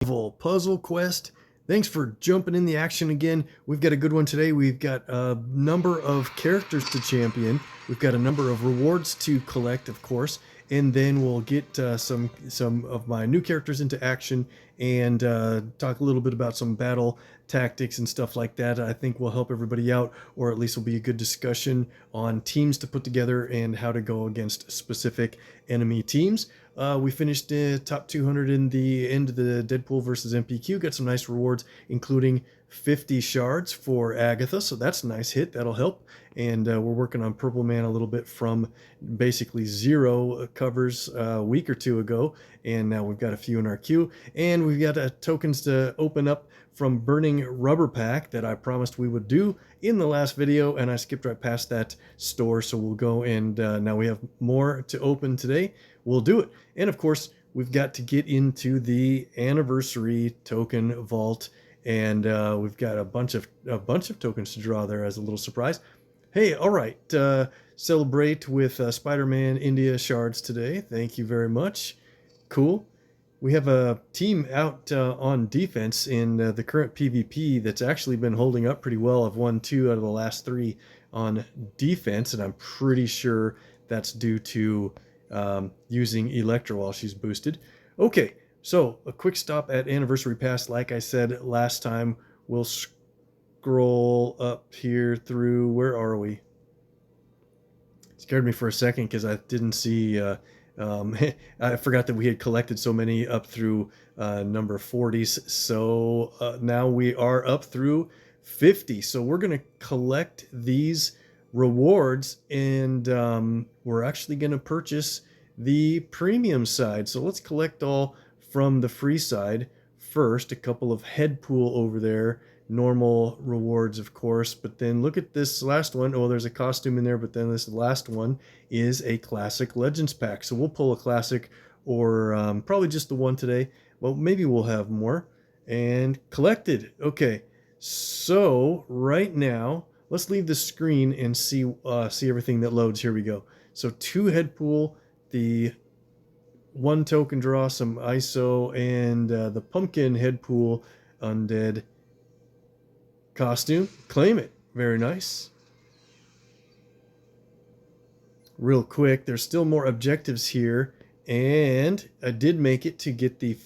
Puzzle Quest. Thanks for jumping in the action again. We've got a good one today. We've got a number of characters to champion. We've got a number of rewards to collect, of course, and then we'll get some of my new characters into action and talk a little bit about some battle tactics and stuff like that. I think will help everybody out, or at least will be a good discussion on teams to put together and how to go against specific enemy teams. We finished top 200 in the end of the Deadpool versus MPQ. Got some nice rewards, including 50 shards for Agatha, so that's a nice hit. That'll help. And we're working on Purple Man a little bit from basically zero covers a week or two ago, and now we've got a few in our queue. And we've got tokens to open up from Burning Rubber Pack that I promised we would do in the last video, and I skipped right past that store, so we'll go and now we have more to open today. We'll do it. And of course, we've got to get into the anniversary token vault, and we've got a bunch of tokens to draw there as a little surprise. Hey, all right, celebrate with Spider-Man India shards today. Thank you very much. Cool. We have a team out on defense in the current PvP that's actually been holding up pretty well. I've won 2 out of the last 3 on defense, and I'm pretty sure that's due to using Electra while she's boosted. Okay, so a quick stop at Anniversary Pass. Like I said last time, we'll scroll up here through, where are we? It scared me for a second because I didn't see, I forgot that we had collected so many up through number 40s. So now we are up through 50. So we're going to collect these rewards, and we're actually going to purchase the premium side. So let's collect all from the free side first. A couple of head pool over there, normal rewards of course, but then look at this last one. Oh, there's a costume in there, but then this last one is a classic Legends pack. So we'll pull a classic, or probably just the one today. Well, maybe we'll have more. And collected. Okay, so right now let's leave the screen and see everything that loads. Here we go. So 2 head pool, the 1 token draw, some ISO, and the pumpkin head pool undead costume. Claim it. Very nice. Real quick, there's still more objectives here, and I did make it to get the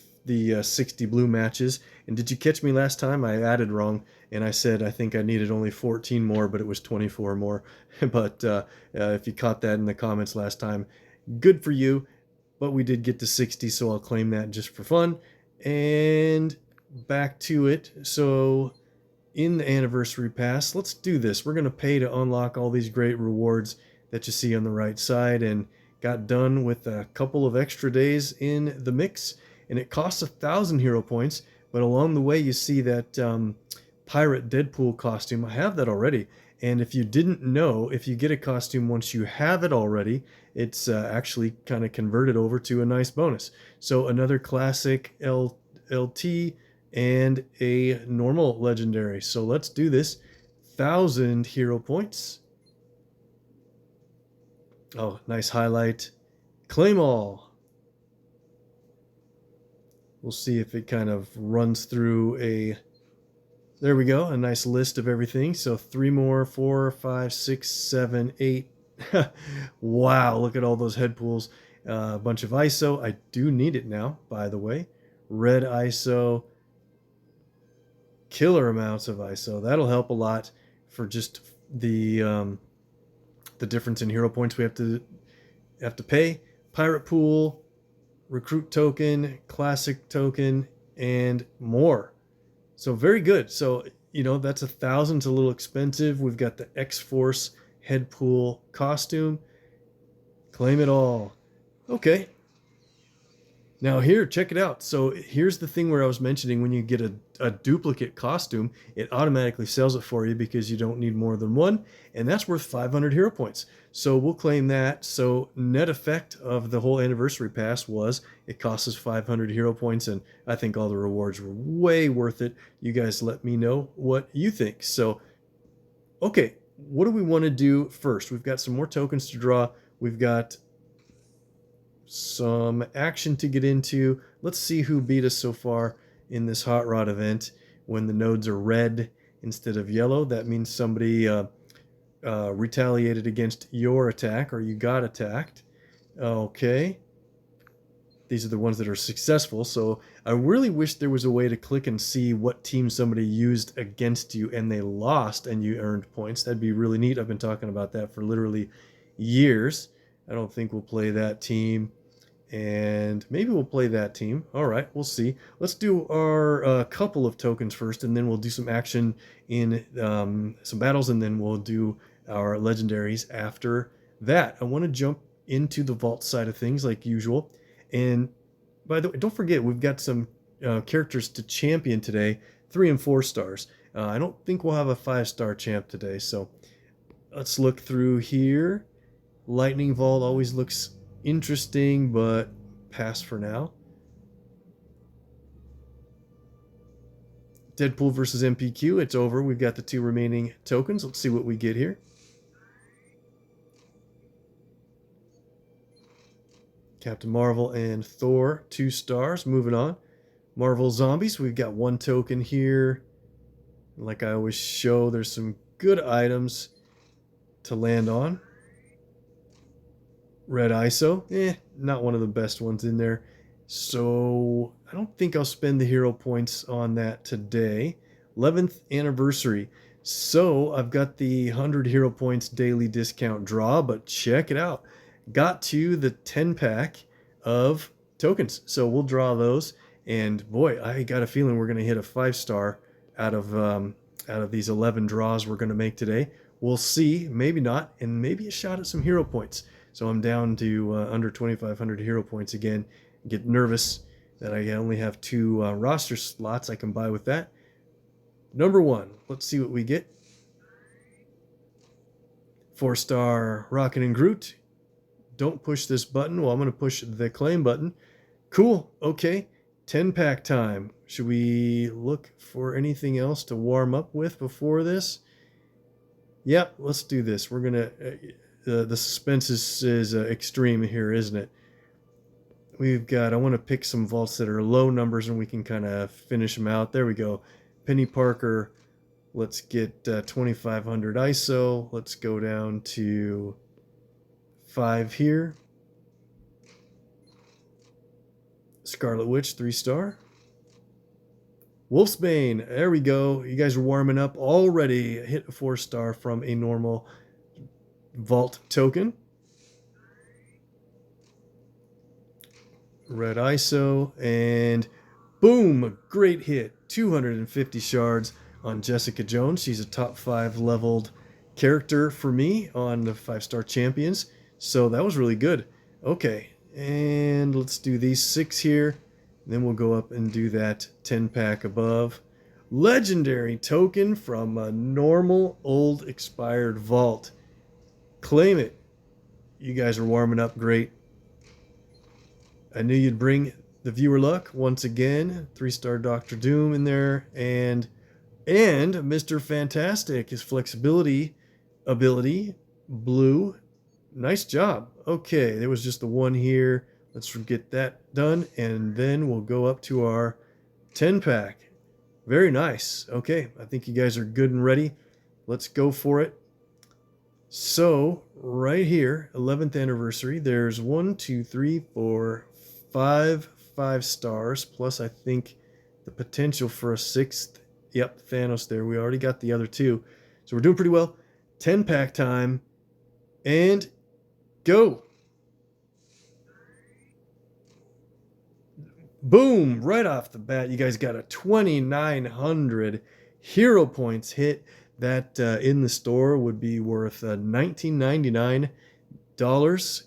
60 blue matches. And did you catch me last time? I added wrong, and I said I think I needed only 14 more, but it was 24 more. But if you caught that in the comments last time, good for you. But we did get to 60, so I'll claim that just for fun. And back to it. So in the Anniversary Pass, let's do this. We're going to pay to unlock all these great rewards that you see on the right side, and got done with a couple of extra days in the mix. And it costs 1,000 hero points, but along the way you see that pirate Deadpool costume. I have that already, and if you didn't know, if you get a costume once you have it already, it's actually kind of converted over to a nice bonus. So another classic LT and a normal legendary. So let's do this. 1,000 hero points. Oh, nice highlight. Claim all. We'll see if it kind of runs through a... There we go, a nice list of everything. So 3 more, 4, 5, 6, 7, 8. Wow, look at all those head pools. A bunch of ISO. I do need it now, by the way. Red ISO. Killer amounts of ISO. That'll help a lot for just the difference in hero points we have to pay. Pirate pool, recruit token, classic token, and more. So very good. So, you know, that's 1,000. It's a little expensive. We've got the X-Force head pool costume. Claim it all. Okay. Now here, check it out. So here's the thing where I was mentioning, when you get a duplicate costume, it automatically sells it for you because you don't need more than one, and that's worth 500 hero points. So we'll claim that. So net effect of the whole Anniversary Pass was it costs us 500 hero points, and I think all the rewards were way worth it. You guys let me know what you think. So, okay, what do we want to do first? We've got some more tokens to draw. We've got some action to get into. Let's see who beat us so far in this hot rod event. When the nodes are red instead of yellow, that means somebody retaliated against your attack, or you got attacked. Okay. These are the ones that are successful. So I really wish there was a way to click and see what team somebody used against you and they lost and you earned points. That'd be really neat. I've been talking about that for literally years. I don't think we'll play that team. And maybe we'll play that team. All right, we'll see. Let's do our couple of tokens first, and then we'll do some action in some battles, and then we'll do our legendaries after that. I want to jump into the vault side of things like usual. And by the way, don't forget, we've got some characters to champion today, 3 and 4 stars. I don't think we'll have a 5-star champ today, so let's look through here. Lightning Vault always looks interesting, but pass for now. Deadpool versus MPQ, it's over. We've got the 2 remaining tokens. Let's see what we get here. Captain Marvel and Thor, 2 stars. Moving on. Marvel Zombies, we've got 1 token here. Like I always show, there's some good items to land on. Red ISO, not one of the best ones in there. So I don't think I'll spend the hero points on that today. 11th anniversary. So I've got the 100 hero points daily discount draw, but check it out. Got to the 10 pack of tokens. So we'll draw those. And boy, I got a feeling we're going to hit a 5-star out of these 11 draws we're going to make today. We'll see, maybe not, and maybe a shot at some hero points. So I'm down to under 2,500 hero points again. Get nervous that I only have 2 roster slots I can buy with that. Number 1, let's see what we get. 4-star Rocket and Groot. Don't push this button. Well, I'm going to push the claim button. Cool. Okay. 10-pack time. Should we look for anything else to warm up with before this? Yep, let's do this. We're going to... the suspense is extreme here, isn't it? I want to pick some vaults that are low numbers and we can kind of finish them out. There we go. Penny Parker, let's get 2,500 ISO. Let's go down to 5 here. Scarlet Witch, 3-star. Wolfsbane, there we go. You guys are warming up already. Hit a 4-star from a normal vault token. Red ISO, and boom, a great hit. 250 shards on Jessica Jones. She's a top 5 leveled character for me on the 5-star champions. So that was really good. Okay, and let's do these 6 here. Then we'll go up and do that 10-pack above. Legendary token from a normal old expired vault. Claim it. You guys are warming up great. I knew you'd bring the viewer luck once again. 3-star Doctor Doom in there, and Mr. Fantastic, his flexibility ability, blue. Nice job. Okay, there was just the 1 here. Let's get that done, and then we'll go up to our 10-pack. Very nice. Okay, I think you guys are good and ready. Let's go for it. So, right here, 11th anniversary, there's 1, 2, 3, 4, 5 5-stars, plus I think the potential for a 6th. Yep, Thanos there. We already got the other 2. So we're doing pretty well. 10-pack time, and go. Boom, right off the bat, you guys got a 2,900 hero points hit. That in the store would be worth $19.99.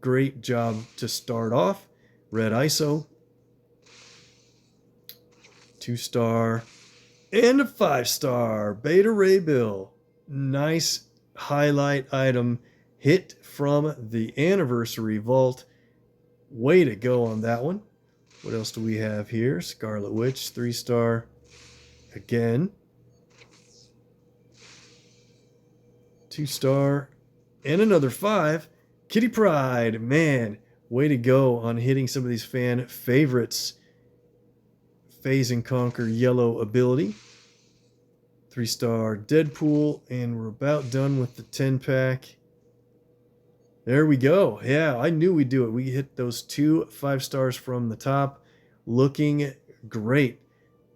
Great job to start off. Red ISO, 2-star, and a 5-star Beta Ray Bill. Nice highlight item hit from the anniversary vault. Way to go on that one. What else do we have here? Scarlet Witch, 3-star again. 2-star, and another 5. Kitty Pryde, man, way to go on hitting some of these fan favorites. Phase and Conquer yellow ability. 3-star Deadpool, and we're about done with the 10-pack. There we go. Yeah, I knew we'd do it. We hit those 2 5-stars from the top. Looking great.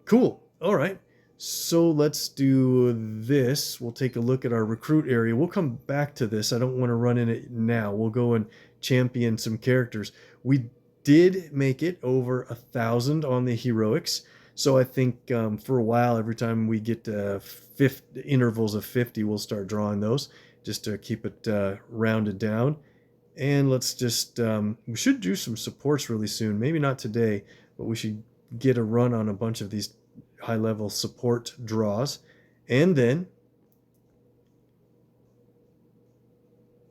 Cool. All right. So let's do this. We'll take a look at our recruit area. We'll come back to this. I don't want to run in it now. We'll go and champion some characters. We did make it over 1,000 on the heroics. So I think for a while, every time we get intervals of 50, we'll start drawing those just to keep it rounded down. And let's just, we should do some supports really soon. Maybe not today, but we should get a run on a bunch of these high-level support draws. And then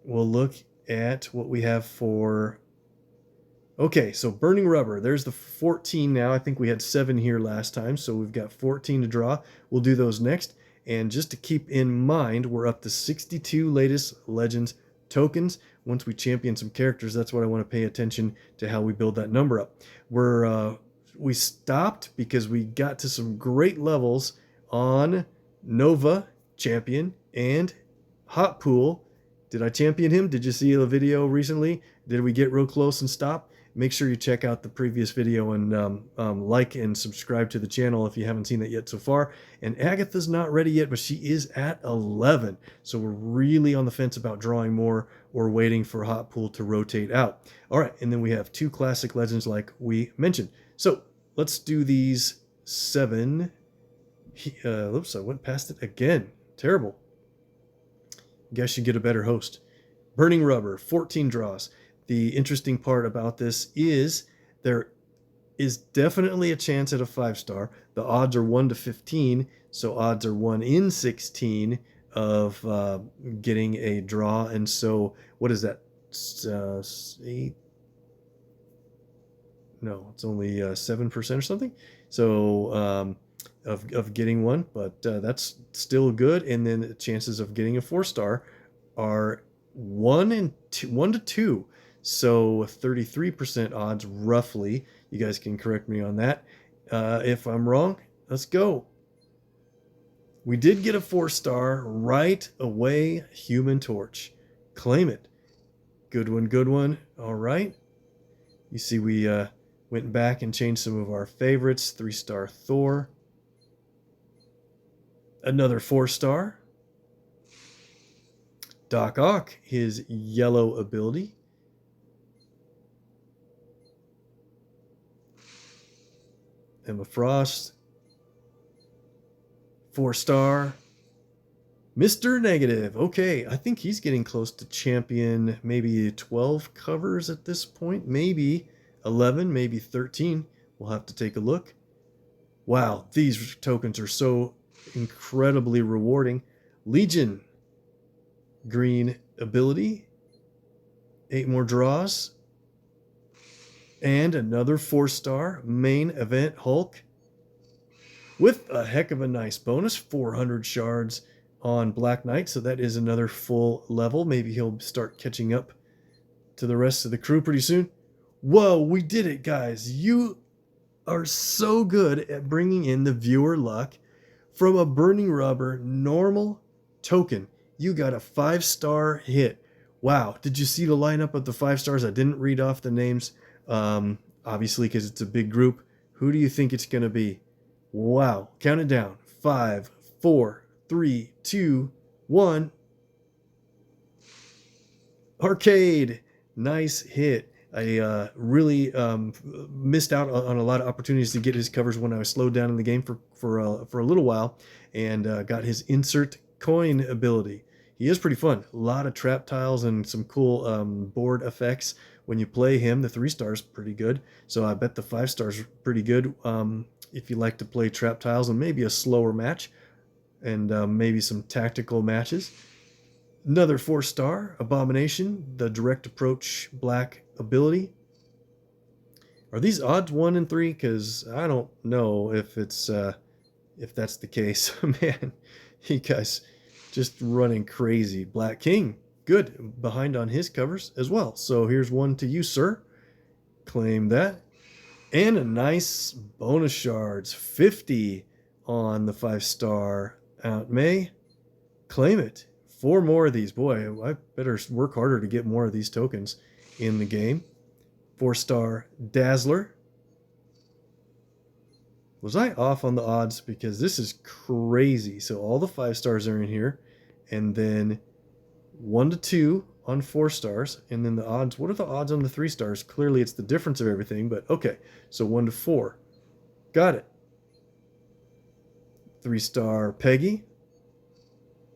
we'll look at what we have for... Okay, so Burning Rubber. There's the 14 now. I think we had 7 here last time, so we've got 14 to draw. We'll do those next. And just to keep in mind, we're up to 62 latest Legends tokens. Once we champion some characters, that's what I want to pay attention to, how we build that number up. We stopped because we got to some great levels on Nova champion and Hot Pool. Did I champion him? Did you see the video recently? Did we get real close and stop? Make sure you check out the previous video and like and subscribe to the channel if you haven't seen that yet so far. And Agatha's not ready yet, but she is at 11. So we're really on the fence about drawing more or waiting for Hot Pool to rotate out. All right, and then we have 2 classic legends like we mentioned. So let's do these 7. Oops, I went past it again. Terrible. Guess you get a better host. Burning Rubber, 14 draws. The interesting part about this is there is definitely a chance at a 5-star. The odds are 1 to 15, so odds are 1 in 16 of getting a draw. And so what is that? 8? No, it's only 7% or something. So of getting one, but that's still good. And then the chances of getting a 4-star are 1 to 2. So 33% odds roughly. You guys can correct me on that. If I'm wrong, let's go. We did get a 4-star right away. Human Torch. Claim it. Good one, good one. All right. You see we went back and changed some of our favorites. 3-star Thor. Another 4-star. Doc Ock, his yellow ability. Emma Frost, 4-star. Mr. Negative. Okay, I think he's getting close to champion, maybe 12 covers at this point. Maybe 11, maybe 13. We'll have to take a look. Wow, these tokens are so incredibly rewarding. Legion, green ability. 8 more draws. And another 4-star main event Hulk with a heck of a nice bonus, 400 shards on Black Knight. So that is another full level. Maybe he'll start catching up to the rest of the crew pretty soon. Whoa, we did it, guys. You are so good at bringing in the viewer luck. From a Burning Rubber normal token, you got a 5-star hit. Wow, did you see the lineup of the 5-stars? I didn't read off the names. Obviously, because it's a big group. Who do you think it's going to be? Wow. Count it down. 5, 4, 3, 2, 1. Arcade. Nice hit. I really missed out on a lot of opportunities to get his covers when I was slowed down in the game for a little while, and got his insert coin ability. He is pretty fun. A lot of trap tiles and some cool board effects. When you play him, the 3-star's pretty good. So I bet the 5-star's pretty good if you like to play trap tiles and maybe a slower match and maybe some tactical matches. Another 4-star, Abomination, the direct approach black ability. Are these odds 1 and 3? Because I don't know if it's if that's the case. Man, you guys just running crazy. Black King. Good. Behind on his covers as well. So here's one to you, sir. Claim that. And a nice bonus shards, 50 on the 5-star Aunt May. Claim it. 4 more of these. Boy, I better work harder to get more of these tokens in the game. 4-star Dazzler. Was I off on the odds? Because this is crazy. So all the 5 stars are in here. And then 1 to 2 on 4 stars. And then the odds. What are the odds on the 3 stars? Clearly it's the difference of everything. But okay. So 1 to 4. Got it. 3-star Peggy.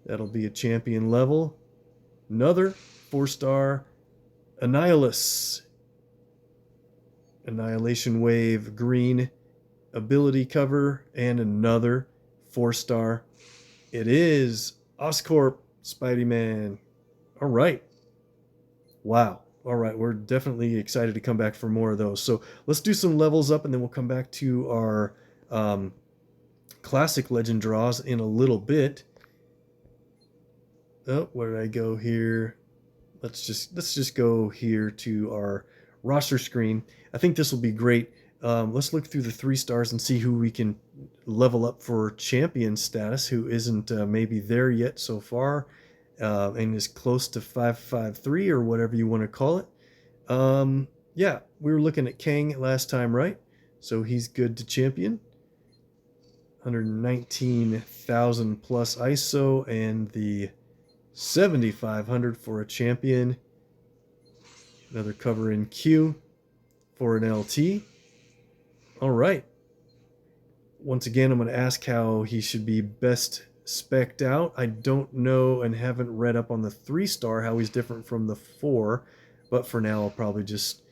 That'll be a champion level. Another 4-star Annihilus. Annihilation Wave green ability cover, and another 4-star. It is Oscorp Spidey-Man. All right. Wow. All right. We're definitely excited to come back for more of those. So let's do some levels up, and then we'll come back to our classic legend draws in a little bit. Oh, where did I go here? Let's just go here to our roster screen. I think this will be great. Let's look through the 3 stars and see who we can level up for champion status, who isn't maybe there yet so far, and is close to 553 or whatever you want to call it. Yeah, we were looking at Kang last time, right? So he's good to champion. 119,000 plus ISO and the 7,500 for a champion. Another cover in Q for an LT. All right. Once again, I'm going to ask how he should be best spec'd out. I don't know and haven't read up on the 3-star how he's different from the 4, but for now I'll probably just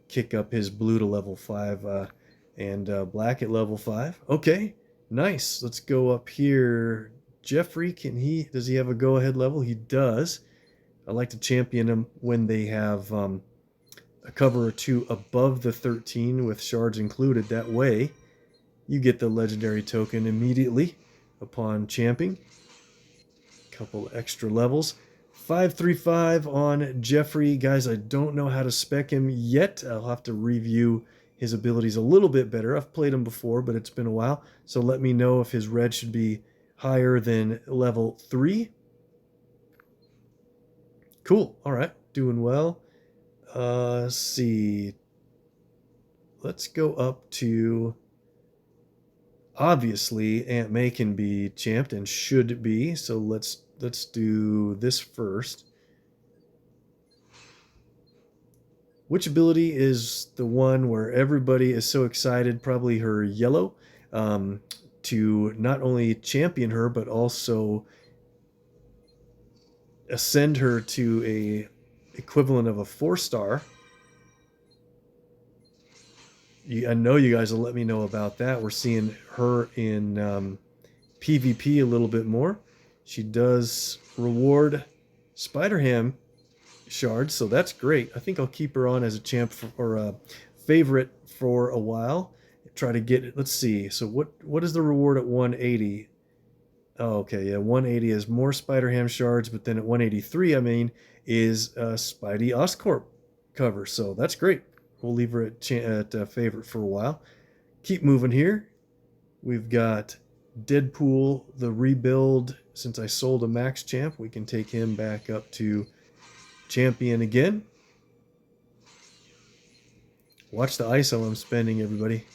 kick up his blue to level 5 and black at level 5. Okay, nice. Let's go up here. Jeffrey, does he have a go-ahead level? He does. I like to champion him when they have a cover or 2 above the 13 with shards included. That way you get the legendary token immediately upon champing. Couple extra levels. 535 on Jeffrey. Guys, I don't know how to spec him yet. I'll have to review his abilities a little bit better. I've played him before, but it's been a while. So let me know if his red should be higher than level 3. Cool. All right. Doing well. Let's see. Let's go up to... Obviously, Aunt May can be champed and should be. So let's do this first. Which ability is the one where everybody is so excited, probably her yellow, to not only champion her, but also ascend her to a equivalent of a 4-star. I know you guys will let me know about that. We're seeing her in PvP a little bit more. She does reward Spider-Ham shards, so that's great. I think I'll keep her on as a champ or a favorite for a while. Try to get it. Let's see. So what is the reward at 180? Oh, okay, yeah, 180 is more Spider-Ham shards, but then at 183, is Spidey Oscorp cover. So that's great. We'll leave her at favorite for a while. Keep moving here. We've got Deadpool, the rebuild. Since I sold a max champ, we can take him back up to champion again. Watch the ISO I'm spending, everybody.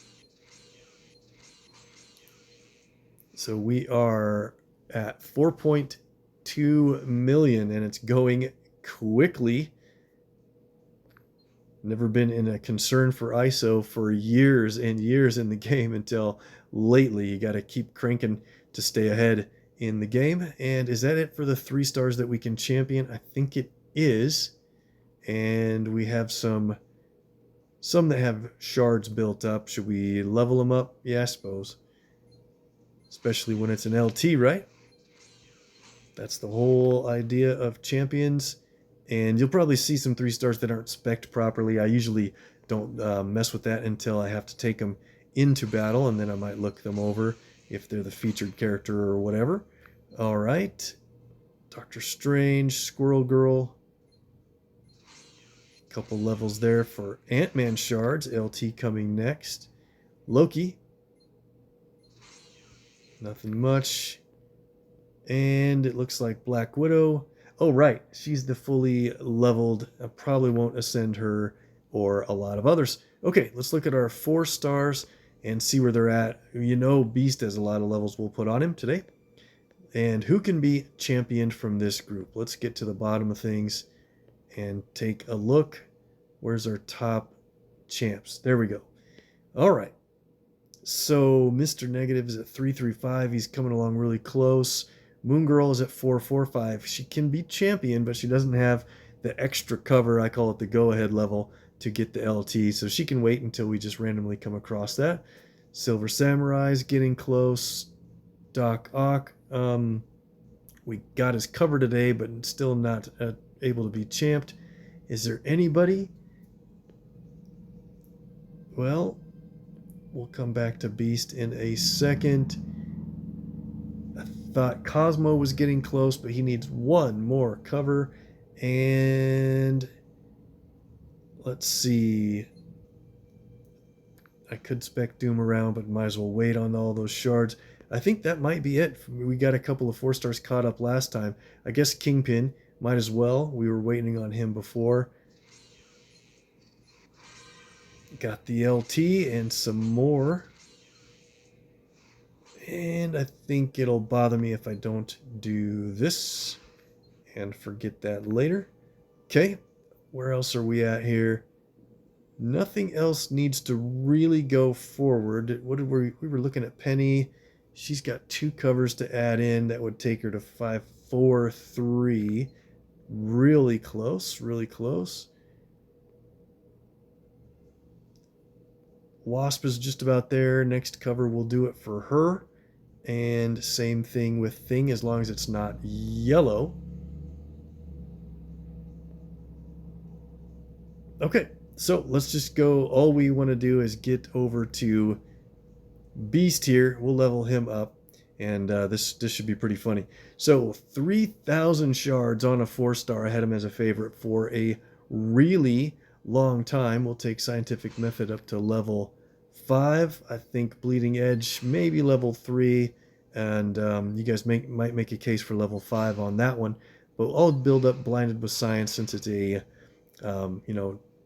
So we are at 4.2 million, and it's going quickly. Never been in a concern for ISO for years and years in the game until lately. You got to keep cranking to stay ahead in the game. And is that it for the 3 stars that we can champion? I think it is. And we have some that have shards built up. Should we level them up? Yeah, I suppose. Especially when it's an LT, right? That's the whole idea of champions. And you'll probably see some 3 stars that aren't spec'd properly. I usually don't mess with that until I have to take them into battle, and then I might look them over if they're the featured character or whatever. All right. Doctor Strange, Squirrel Girl. Couple levels there for Ant-Man shards. LT coming next. Loki. Nothing much. And it looks like Black Widow. Oh, right. She's the fully leveled. I probably won't ascend her or a lot of others. Okay, let's look at our 4 stars and see where they're at. You know, Beast has a lot of levels we'll put on him today. And who can be championed from this group? Let's get to the bottom of things and take a look. Where's our top champs? There we go. All right. So Mr. Negative is at 335. He's coming along really close. Moon Girl is at 445. She can be champion, but she doesn't have the extra cover. I call it the go-ahead level to get the LT. So she can wait until we just randomly come across that. Silver Samurai's getting close. Doc Ock. We got his cover today, but still not able to be champed. Is there anybody? Well, we'll come back to Beast in a second. I thought Cosmo was getting close, but he needs one more cover. And let's see. I could spec Doom around, but might as well wait on all those shards. I think that might be it. We got a couple of 4 stars caught up last time. I guess Kingpin might as well. We were waiting on him before. Got the LT and some more. And I think it'll bother me if I don't do this and forget that later. Okay, where else are we at here? Nothing else needs to really go forward. What did we were looking at Penny. She's got 2 covers to add in. That would take her to 543. Really close, really close. Wasp is just about there. Next cover will do it for her. And same thing with Thing, as long as it's not yellow. Okay, so let's just go. All we want to do is get over to Beast here. We'll level him up, and this should be pretty funny. So 3,000 shards on a 4 star. I had him as a favorite for a really long time. We'll take Scientific Method up to level 5. I think Bleeding Edge maybe level 3, and you guys might make a case for level 5 on that one. But I'll build up Blinded with Science since it's a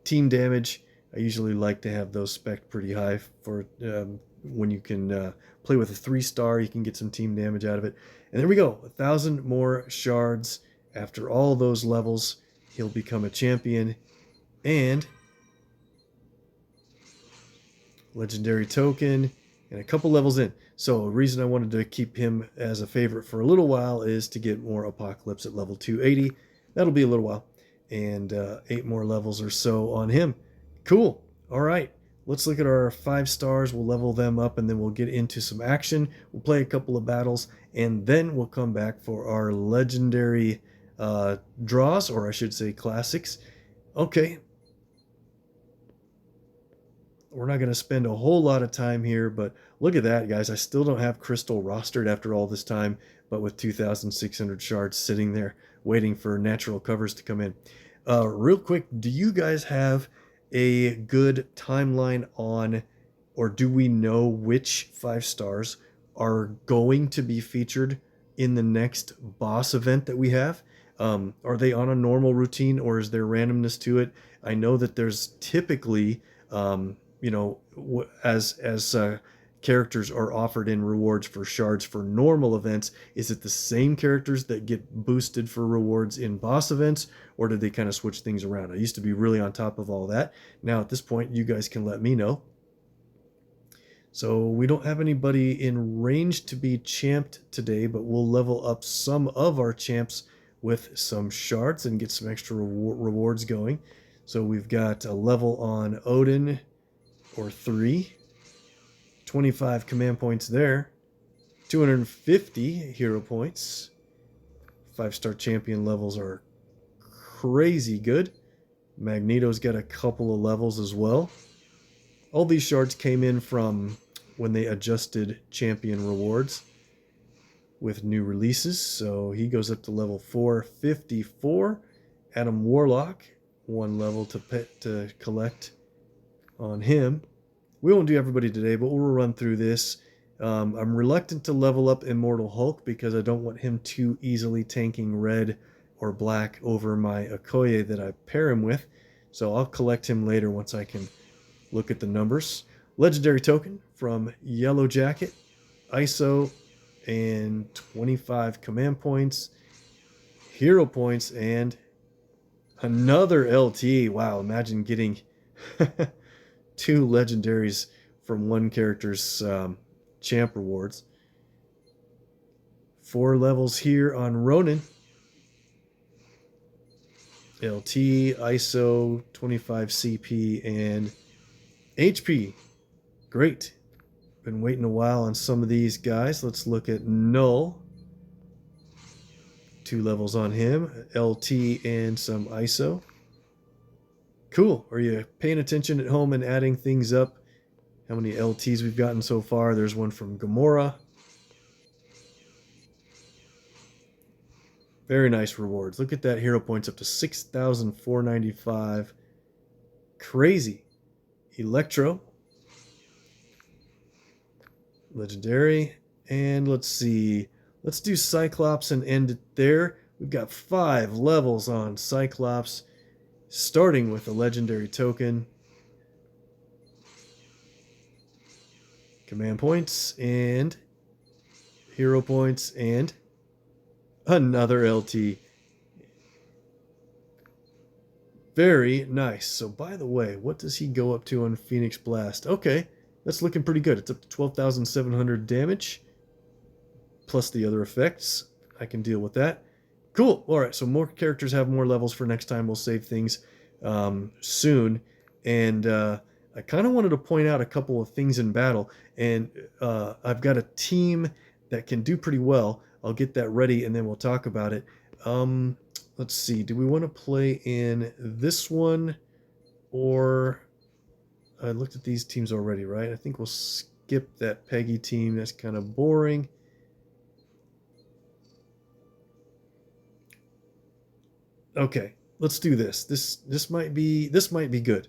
team damage. I usually like to have those spec'd pretty high for when you can play with a 3 star. You can get some team damage out of it. And there we go, 1,000 more shards. After all those levels, he'll become a champion. And legendary token, and a couple levels in. So a reason I wanted to keep him as a favorite for a little while is to get more Apocalypse at level 280. That'll be a little while. And 8 more levels or so on him. Cool. All right. Let's look at our 5 stars. We'll level them up, and then we'll get into some action. We'll play a couple of battles, and then we'll come back for our legendary draws, or I should say classics. Okay. We're not going to spend a whole lot of time here, but look at that, guys. I still don't have Crystal rostered after all this time, but with 2,600 shards sitting there waiting for natural covers to come in. Real quick, do you guys have a good timeline on, or do we know which 5 stars are going to be featured in the next boss event that we have? Are they on a normal routine, or is there randomness to it? I know that there's typically as characters are offered in rewards for shards for normal events, is it the same characters that get boosted for rewards in boss events, or did they kind of switch things around? I used to be really on top of all that. Now at this point, you guys can let me know. So we don't have anybody in range to be champed today, but we'll level up some of our champs with some shards and get some extra rewards going. So we've got a level on Odin, or 3, 25 command points there, 250 hero points. 5-star champion levels are crazy good. Magneto's got a couple of levels as well. All these shards came in from when they adjusted champion rewards with new releases, so he goes up to level 454. Adam Warlock, one level to collect on him. We won't do everybody today, but we'll run through this. I'm reluctant to level up Immortal Hulk because I don't want him too easily tanking red or black over my Okoye that I pair him with. So I'll collect him later once I can look at the numbers. Legendary token from Yellow Jacket, ISO, and 25 command points, hero points, and another LT. Wow, imagine getting 2 legendaries from one character's champ rewards. 4 levels here on Ronin. LT, ISO, 25 CP, and HP. Great. Been waiting a while on some of these guys. Let's look at Null. 2 levels on him. LT and some ISO. Cool. Are you paying attention at home and adding things up? How many LTs we've gotten so far? There's one from Gamora. Very nice rewards. Look at that, hero points up to 6,495. Crazy. Electro. Legendary. And let's see. Let's do Cyclops and end it there. We've got 5 levels on Cyclops, starting with a legendary token. Command points and hero points and another LT. Very nice. So by the way, what does he go up to on Phoenix Blast? Okay, that's looking pretty good. It's up to 12,700 damage, plus the other effects. I can deal with that. Cool. All right, so more characters have more levels for next time. We'll save things soon. And I kind of wanted to point out a couple of things in battle. And I've got a team that can do pretty well. I'll get that ready, and then we'll talk about it. Let's see. Do we want to play in this one? Or I looked at these teams already, right? I think we'll skip that Peggy team. That's kind of boring. Okay, let's do this. This might be good.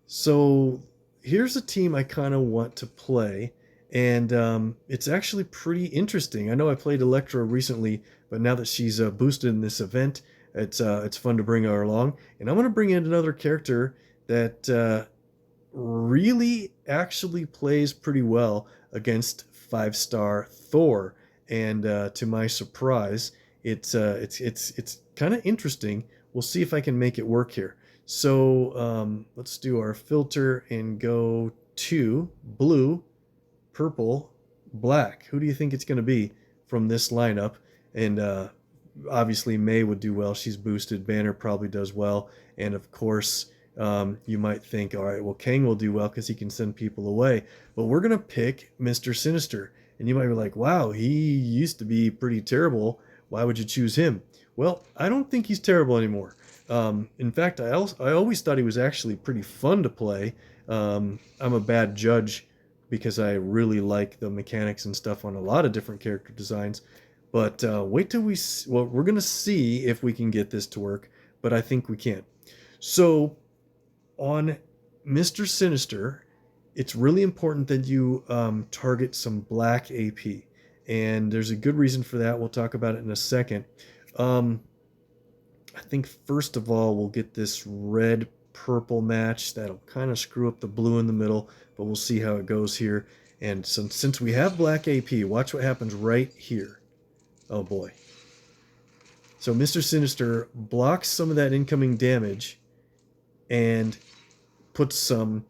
So here's a team I kind of want to play, and it's actually pretty interesting. I know I played Elektra recently, but now that she's boosted in this event, it's fun to bring her along. And I'm going to bring in another character that really actually plays pretty well against 5-star Thor, and to my surprise, it's kind of interesting. We'll see if I can make it work here. So let's do our filter and go to blue, purple, black. Who do you think it's going to be from this lineup? And obviously May would do well. She's boosted. Banner probably does well. And of course, you might think, all right, well, Kang will do well because he can send people away. But we're going to pick Mr. Sinister. And you might be like, wow, he used to be pretty terrible. Why would you choose him? Well, I don't think he's terrible anymore. In fact, I always thought he was actually pretty fun to play. I'm a bad judge because I really like the mechanics and stuff on a lot of different character designs. But wait till well, we're going to see if we can get this to work, but I think we can. So on Mr. Sinister, it's really important that you target some black AP. And there's a good reason for that. We'll talk about it in a second. I think first of all, we'll get this red-purple match. That'll kind of screw up the blue in the middle, but we'll see how it goes here. And since we have black AP, watch what happens right here. Oh boy. So Mr. Sinister blocks some of that incoming damage and puts some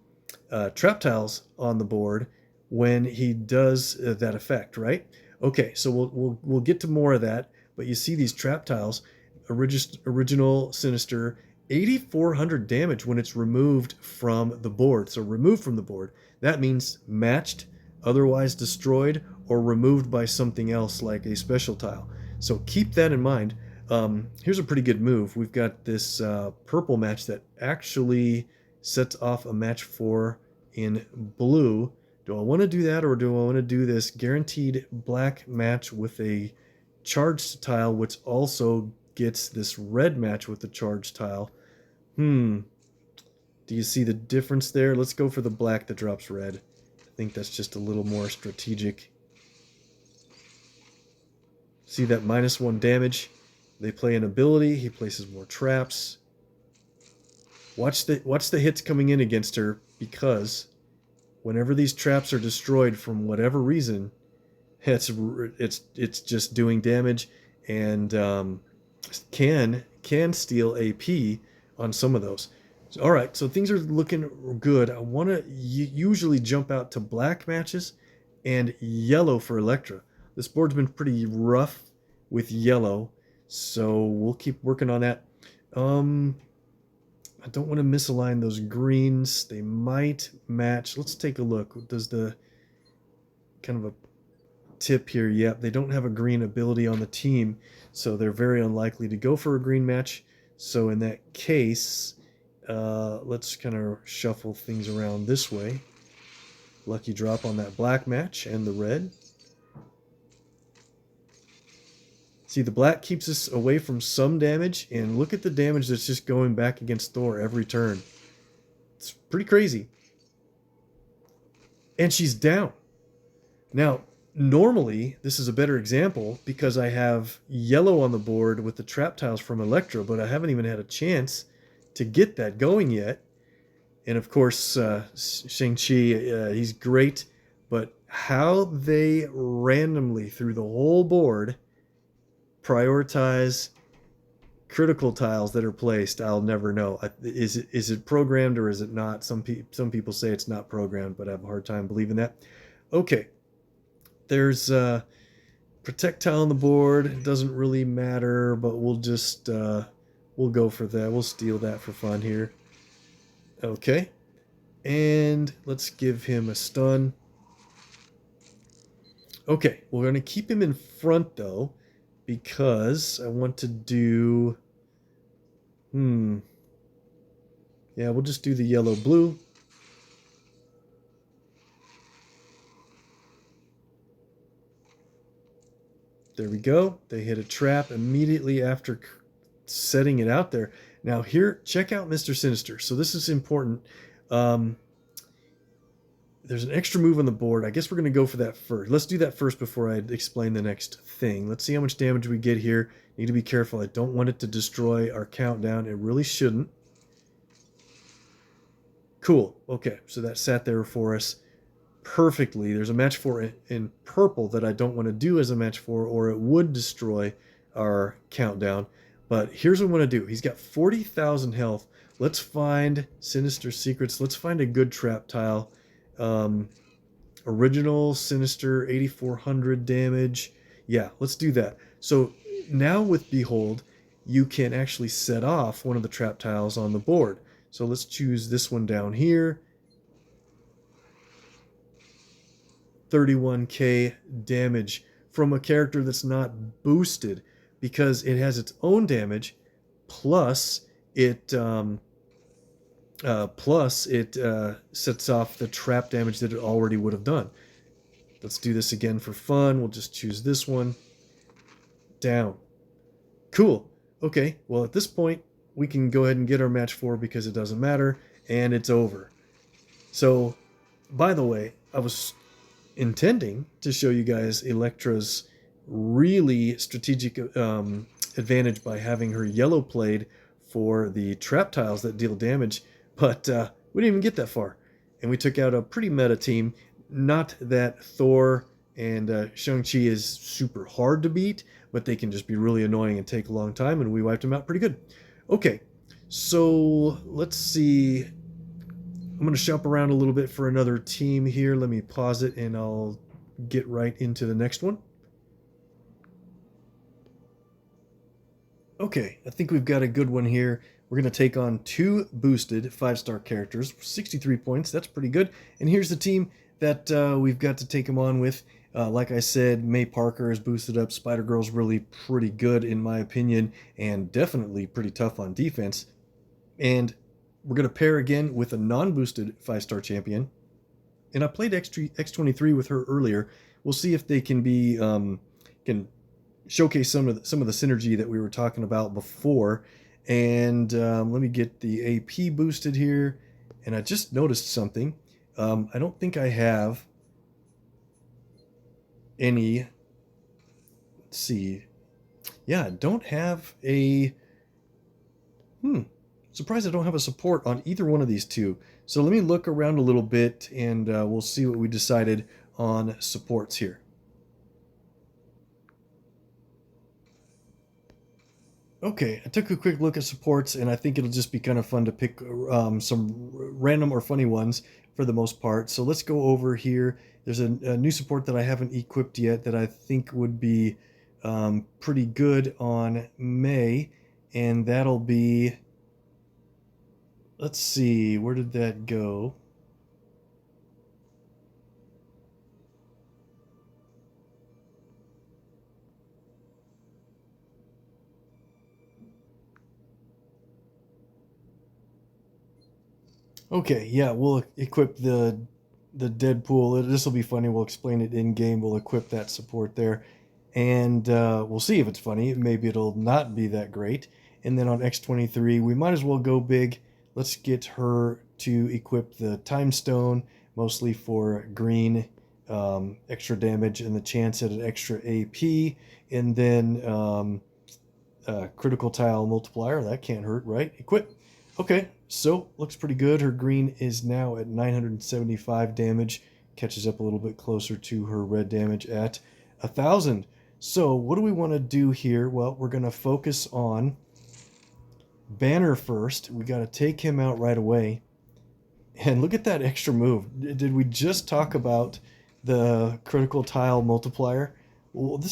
trap tiles on the board when he does that effect, right? Okay, so we'll get to more of that, but you see these trap tiles. Original Sinister, 8,400 damage when it's removed from the board. So removed from the board, that means matched, otherwise destroyed, or removed by something else like a special tile. So keep that in mind. Here's a pretty good move. We've got this purple match that actually sets off a match 4 in blue. Do I want to do that, or do I want to do this guaranteed black match with a charged tile, which also gets this red match with the charged tile? Hmm. Do you see the difference there? Let's go for the black that drops red. I think that's just a little more strategic. See that -1 damage? They play an ability. He places more traps. Watch the hits coming in against her, because whenever these traps are destroyed from whatever reason, it's just doing damage, and can steal AP on some of those. So, all right, so things are looking good. I want to usually jump out to black matches and yellow for Electra. This board's been pretty rough with yellow, so we'll keep working on that. I don't want to misalign those greens. They might match. Let's take a look. Does the kind of a tip here? Yep, they don't have a green ability on the team, so they're very unlikely to go for a green match. So in that case, let's kind of shuffle things around this way. Lucky drop on that black match and the red. See, the black keeps us away from some damage, and look at the damage that's just going back against Thor every turn. It's pretty crazy. And she's down. Now, normally, this is a better example because I have yellow on the board with the trap tiles from Electra, but I haven't even had a chance to get that going yet. And of course, Shang-Chi, he's great, but how they randomly, through the whole board, prioritize critical tiles that are placed, I'll never know. Is it programmed or is it not? Some people say it's not programmed, but I have a hard time believing that. Okay, there's protect tile on the board. It doesn't really matter, but we'll just we'll go for that. We'll steal that for fun here. Okay, and let's give him a stun. Okay, we're going to keep him in front though, because I want to do... Yeah, we'll just do the yellow-blue. There we go. They hit a trap immediately after setting it out there. Now here, check out Mr. Sinister. So this is important. There's an extra move on the board. I guess we're going to go for that first. Let's do that first before I explain the next thing. Let's see how much damage we get here. Need to be careful. I don't want it to destroy our countdown. It really shouldn't. Cool. Okay, so that sat there for us perfectly. There's a match 4 in purple that I don't want to do as a match 4, or it would destroy our countdown. But here's what I want to do. He's got 40,000 health. Let's find Sinister Secrets. Let's find a good trap tile. Original Sinister, 8,400 damage. Yeah, let's do that. So now with Behold, you can actually set off one of the trap tiles on the board. So let's choose this one down here. 31k damage from a character that's not boosted, because it has its own damage, plus it sets off the trap damage that it already would have done. Let's do this again for fun. We'll just choose this one. Down. Cool. Okay, well at this point we can go ahead and get our match 4 because it doesn't matter, and it's over. So, by the way, I was intending to show you guys Elektra's really strategic advantage by having her yellow played for the trap tiles that deal damage, but we didn't even get that far, and we took out a pretty meta team. Not that Thor and Shang-Chi is super hard to beat, but they can just be really annoying and take a long time, and we wiped them out pretty good. Okay, so let's see. I'm going to shop around a little bit for another team here. Let me pause it and I'll get right into the next one. Okay, I think we've got a good one here. We're going to take on 2 boosted 5-star characters, 63 points. That's pretty good. And here's the team that we've got to take them on with. Like I said, May Parker is boosted up. Spider-Girl's really pretty good in my opinion, and definitely pretty tough on defense. And we're going to pair again with a non-boosted 5-star champion. And I played X23 with her earlier. We'll see if they can be can showcase some of the synergy that we were talking about before. And let me get the AP boosted here. And I just noticed something. I don't think I have any. Let's see. Yeah, I don't have a. Surprised I don't have a support on either one of these two. So let me look around a little bit and we'll see what we decided on supports here. Okay, I took a quick look at supports, and I think it'll just be kind of fun to pick some random or funny ones for the most part. So let's go over here. There's a new support that I haven't equipped yet that I think would be pretty good on May, and that'll be, let's see, where did that go? Okay, yeah, we'll equip the Deadpool. This will be funny. We'll explain it in game. We'll equip that support there, and we'll see if it's funny. Maybe it'll not be that great. And then on X23, we might as well go big. Let's get her to equip the Time Stone, mostly for green, extra damage and the chance at an extra AP, and then critical tile multiplier. That can't hurt, right? Equip. Okay, so looks pretty good. Her green is now at 975 damage, catches up a little bit closer to her red damage at 1,000. So what do we want to do here? Well, we're going to focus on Banner first. We got to take him out right away. And look at that extra move. Did we just talk about the critical tile multiplier? Well,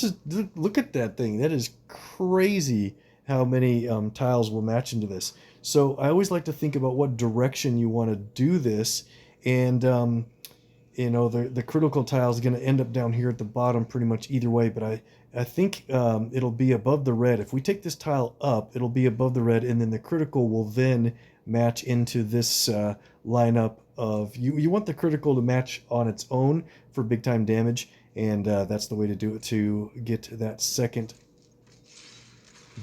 look at that thing. That is crazy how many tiles will match into this. So I always like to think about what direction you want to do this. And, the critical tile is going to end up down here at the bottom pretty much either way. But I think it'll be above the red. If we take this tile up, it'll be above the red. And then the critical will then match into this lineup of you want the critical to match on its own for big time damage, and that's the way to do it, to get that second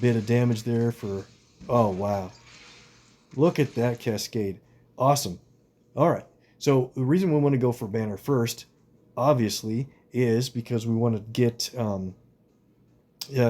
bit of damage there for, oh wow, look at that cascade. Awesome. All right, so the reason we want to go for Banner first obviously is because we want to get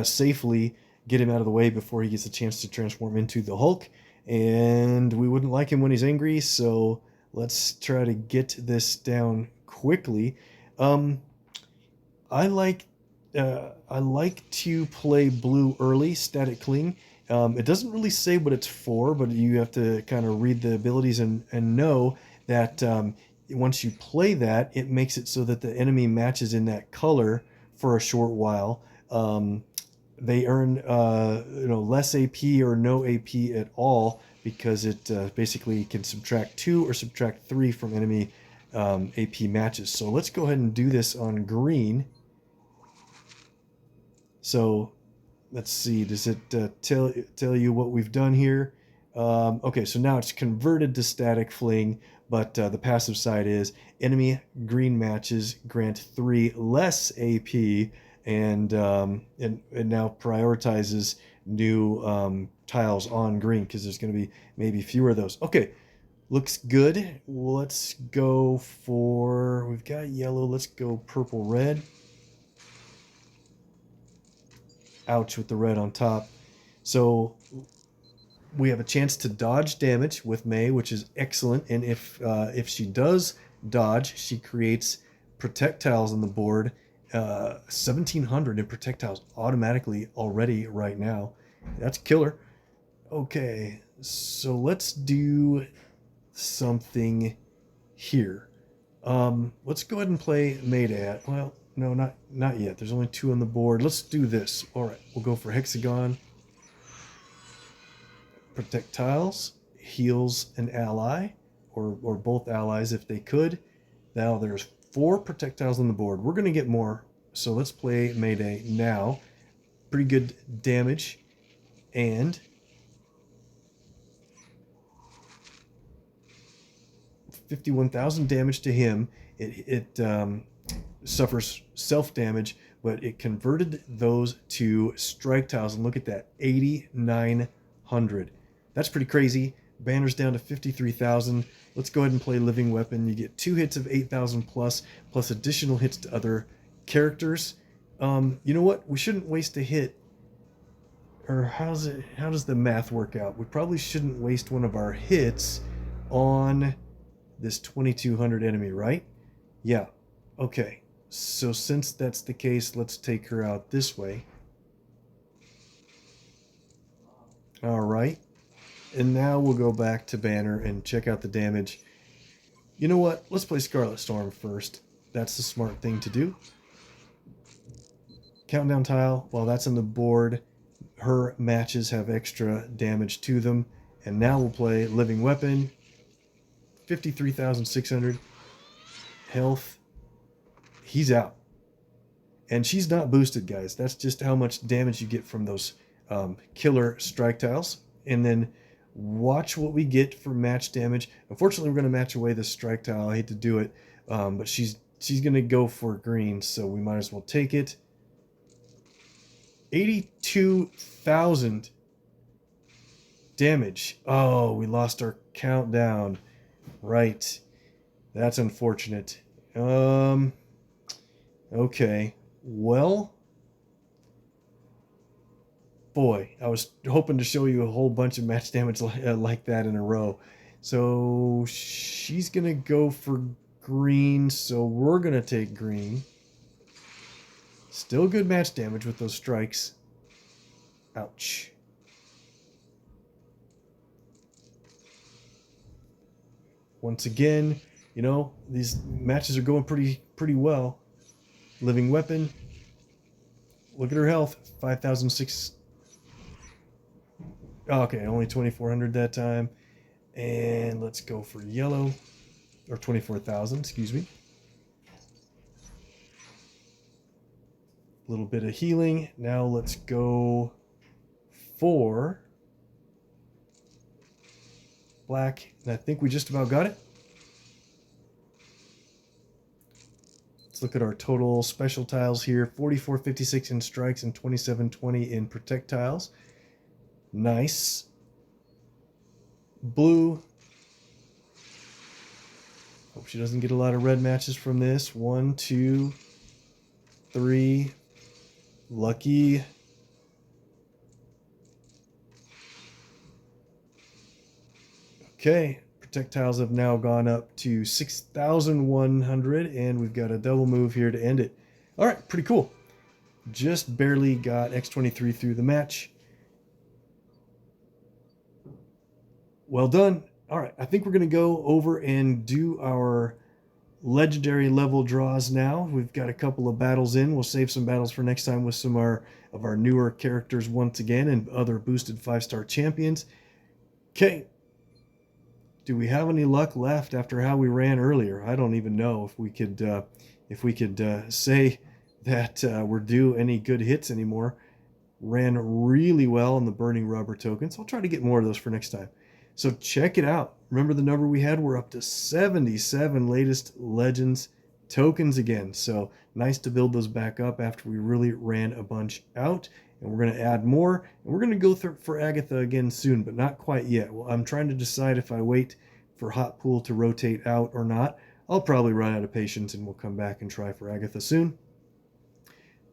safely get him out of the way before he gets a chance to transform into the Hulk, and we wouldn't like him when he's angry, so let's try to get this down quickly. I like to play blue early, static cling. It doesn't really say what it's for, but you have to kind of read the abilities and know that once you play that, it makes it so that the enemy matches in that color for a short while. They earn less AP or no AP at all, because it basically can subtract 2 or subtract 3 from enemy AP matches. So let's go ahead and do this on green. So let's see, does it tell you what we've done here? Okay, so now it's converted to static fling, but the passive side is enemy green matches grant 3 less AP, and now prioritizes new tiles on green, because there's going to be maybe fewer of those. Okay, looks good. Let's go for, we've got yellow, let's go purple red. Ouch with the red on top. So we have a chance to dodge damage with May, which is excellent. And if she does dodge, she creates projectiles on the board, 1,700 in projectiles automatically already right now. That's killer. Okay, so let's do something here. Let's go ahead and play Mayday. Well, no, not yet. There's only 2 on the board. Let's do this. All right, we'll go for Hexagon. Projectiles heals an ally, or both allies if they could. Now there's 4 projectiles on the board. We're going to get more, so let's play Mayday now. Pretty good damage, and 51,000 damage to him. It suffers self-damage, but it converted those to strike tiles, and look at that, 8,900 2,200. That's pretty crazy. Banner's down to 53,000. Let's go ahead and play Living Weapon. You get 2 hits of 8,000 plus additional hits to other characters. You know what? We shouldn't waste a hit. Or how does the math work out? We probably shouldn't waste one of our hits on this 2,200 enemy, right? Yeah. Okay. So since that's the case, let's take her out this way. All right. And now we'll go back to Banner and check out the damage. You know what? Let's play Scarlet Storm first. That's the smart thing to do. Countdown tile, while that's on the board, her matches have extra damage to them. And now we'll play Living Weapon. 53,600 health. He's out. And she's not boosted, guys. That's just how much damage you get from those killer strike tiles. And then watch what we get for match damage. Unfortunately, we're going to match away the strike tile. I hate to do it. But she's going to go for green, so we might as well take it. 82,000 damage. Oh, we lost our countdown. Right. That's unfortunate. Okay. Well, boy, I was hoping to show you a whole bunch of match damage like that in a row. So she's going to go for green, so we're going to take green. Still good match damage with those strikes. Ouch. Once again, you know, these matches are going pretty well. Living Weapon. Look at her health. 5,006. Oh, okay, only 2,400 that time. And let's go for yellow. Or 24,000, excuse me. A little bit of healing. Now let's go for black. And I think we just about got it. Let's look at our total special tiles here. 4456 in strikes and 2720 in protect tiles. Nice. Blue. Hope she doesn't get a lot of red matches from this. 1, 2, 3. Lucky. Okay, projectiles have now gone up to 6,100, and we've got a double move here to end it. All right, pretty cool. Just barely got X23 through the match. Well done. All right, I think we're going to go over and do our legendary level draws now. We've got a couple of battles in. We'll save some battles for next time with some of our newer characters once again and other boosted 5-star champions. Okay. Do we have any luck left after how we ran earlier? I don't even know if we could say that we're due any good hits anymore. Ran really well on the burning rubber tokens. I'll try to get more of those for next time. So check it out. Remember the number we had? We're up to 77 latest Legends tokens again. So nice to build those back up after we really ran a bunch out. And we're going to add more. And we're going to go for Agatha again soon, but not quite yet. Well, I'm trying to decide if I wait for Hot Pool to rotate out or not. I'll probably run out of patience and we'll come back and try for Agatha soon.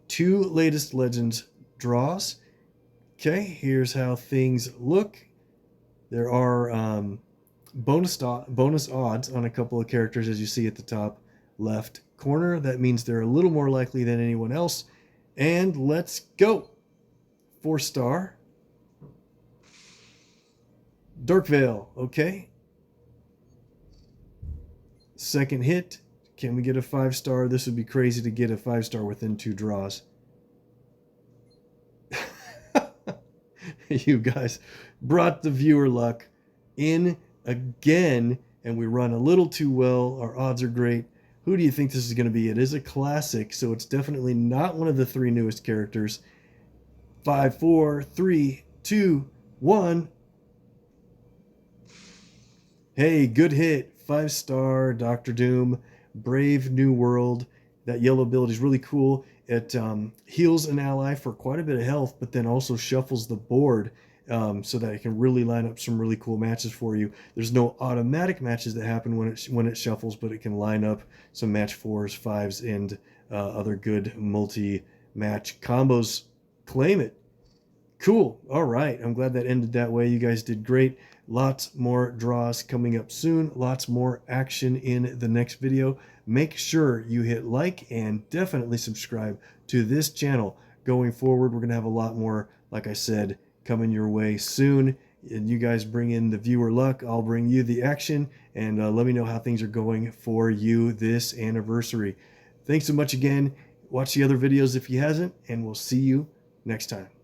2 latest Legends draws. Okay, here's how things look. There are bonus odds on a couple of characters, as you see at the top left corner. That means they're a little more likely than anyone else. And let's go. 4-star. Darkveil, okay. Second hit. Can we get a 5-star? This would be crazy to get a 5-star within 2 draws. You guys brought the viewer luck in again, and we run a little too well. Our odds are great. Who do you think this is going to be? It is a classic, so it's definitely not one of the 3 newest characters. 5, 4, 3, 2, 1. Hey, good hit. 5-star Dr. Doom. Brave New World. That yellow ability is really cool. It heals an ally for quite a bit of health, but then also shuffles the board so that it can really line up some really cool matches for you. There's no automatic matches that happen when it shuffles, but it can line up some match 4s, 5s, and other good multi-match combos. Claim it. Cool. All right. I'm glad that ended that way. You guys did great. Lots more draws coming up soon. Lots more action in the next video. Make sure you hit like and definitely subscribe to this channel. Going forward, we're going to have a lot more, like I said, coming your way soon. And you guys bring in the viewer luck. I'll bring you the action. And let me know how things are going for you this anniversary. Thanks so much again. Watch the other videos if you hasn't, and we'll see you next time.